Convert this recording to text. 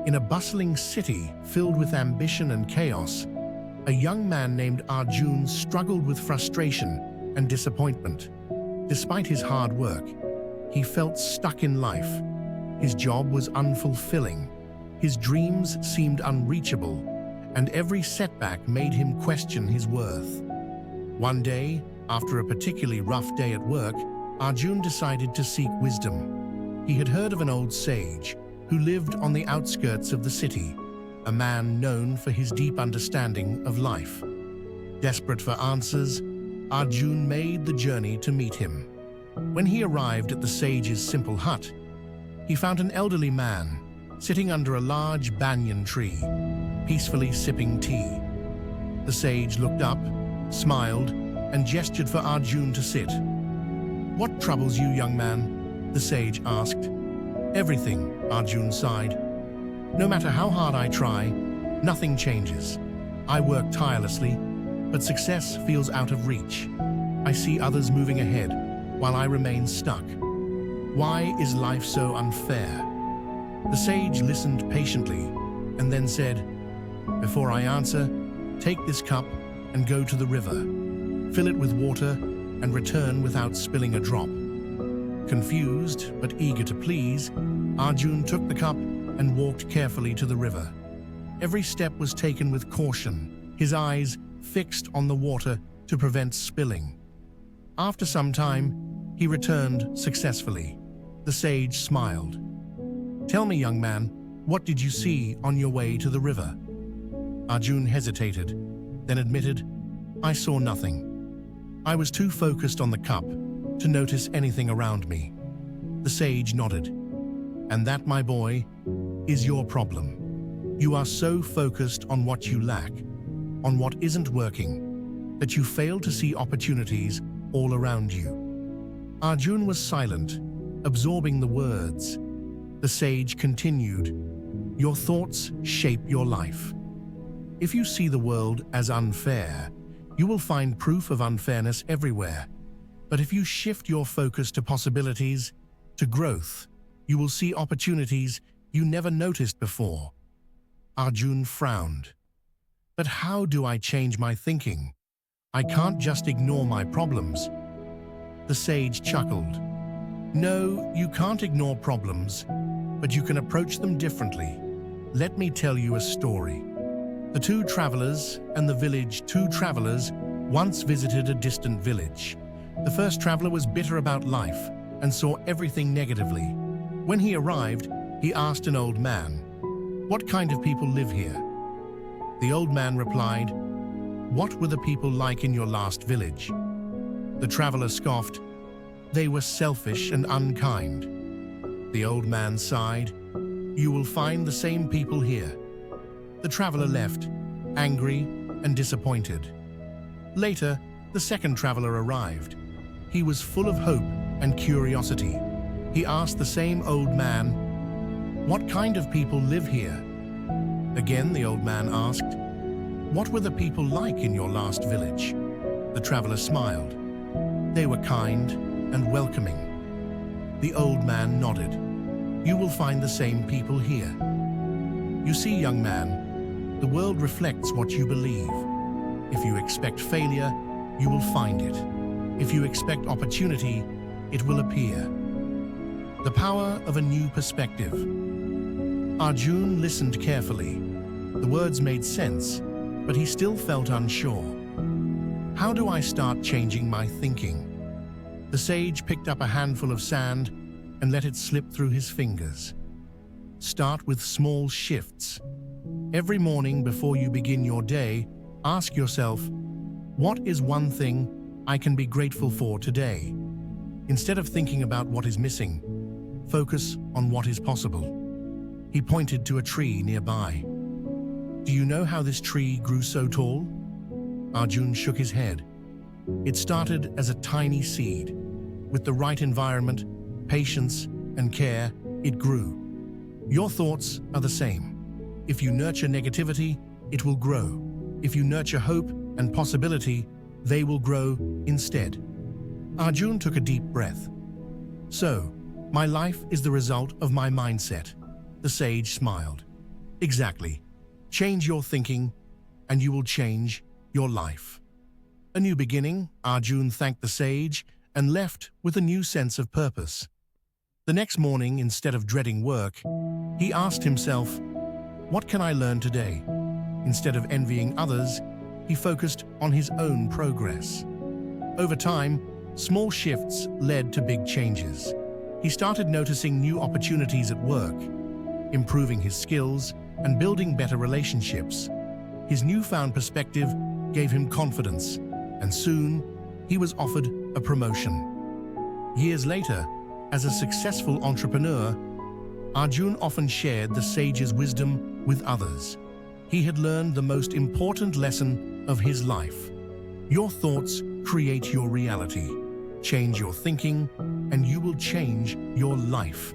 In a bustling city filled with ambition and chaos, a young man named Arjun struggled with frustration and disappointment. Despite his hard work, he felt stuck in life. His job was unfulfilling, his dreams seemed unreachable, and every setback made him question his worth. One day, after a particularly rough day at work, Arjun decided to seek wisdom. He had heard of an old sage who lived on the outskirts of the city, a man known for his deep understanding of life. Desperate for answers, Arjun made the journey to meet him. When he arrived at the sage's simple hut, he found an elderly man sitting under a large banyan tree, peacefully sipping tea. The sage looked up, smiled, and gestured for Arjun to sit. "What troubles you, young man?" the sage asked. "Everything," Arjun sighed. "No matter how hard I try, nothing changes. I work tirelessly, but success feels out of reach. I see others moving ahead, while I remain stuck. Why is life so unfair?" The sage listened patiently and then said, "Before I answer, take this cup and go to the river. Fill it with water and return without spilling a drop." Confused but eager to please, Arjun took the cup and walked carefully to the river. Every step was taken with caution, his eyes fixed on the water to prevent spilling. After some time, he returned successfully. The sage smiled. "Tell me, young man, what did you see on your way to the river?" Arjun hesitated, then admitted, "I saw nothing. I was too focused on the cup to notice anything around me." The sage nodded. "And that, my boy, is your problem. You are so focused on what you lack, on what isn't working, that you fail to see opportunities all around you." Arjun was silent, absorbing the words. The sage continued, "Your thoughts shape your life. If you see the world as unfair, you will find proof of unfairness everywhere. But if you shift your focus to possibilities, to growth, you will see opportunities you never noticed before." Arjun frowned. "But how do I change my thinking? I can't just ignore my problems." The sage chuckled. "No, you can't ignore problems, but you can approach them differently. Let me tell you a story. The two travelers and the village. Two travelers once visited a distant village. The first traveler was bitter about life and saw everything negatively. When he arrived, he asked an old man, "What kind of people live here?" The old man replied, "What were the people like in your last village?" The traveler scoffed, "They were selfish and unkind." The old man sighed, "You will find the same people here." The traveler left, angry and disappointed. Later, the second traveler arrived. He was full of hope and curiosity. He asked the same old man, "What kind of people live here?" Again, the old man asked, "What were the people like in your last village?" The traveler smiled. "They were kind and welcoming." The old man nodded. "You will find the same people here." You see, young man, the world reflects what you believe. If you expect failure, you will find it. If you expect opportunity, it will appear. The power of a new perspective. Arjun listened carefully. The words made sense, but he still felt unsure. How do I start changing my thinking? The sage picked up a handful of sand and let it slip through his fingers. Start with small shifts. Every morning before you begin your day, ask yourself, what is one thing I can be grateful for today? Instead of thinking about what is missing, focus on what is possible. He pointed to a tree nearby. Do you know how this tree grew so tall? Arjun shook his head. It started as a tiny seed. With the right environment, patience, and care, it grew. Your thoughts are the same. If you nurture negativity, it will grow. If you nurture hope and possibility, they will grow instead. Arjun took a deep breath. So, my life is the result of my mindset. The sage smiled. Exactly. Change your thinking, and you will change your life. A new beginning, Arjun thanked the sage and left with a new sense of purpose. The next morning, instead of dreading work, he asked himself, "What can I learn today?" Instead of envying others, he focused on his own progress. Over time, small shifts led to big changes. He started noticing new opportunities at work, improving his skills and building better relationships. His newfound perspective gave him confidence, and soon he was offered a promotion. Years later, as a successful entrepreneur, Arjun often shared the sage's wisdom with others. He had learned the most important lesson of his life. Your thoughts create your reality. Change your thinking, and you will change your life.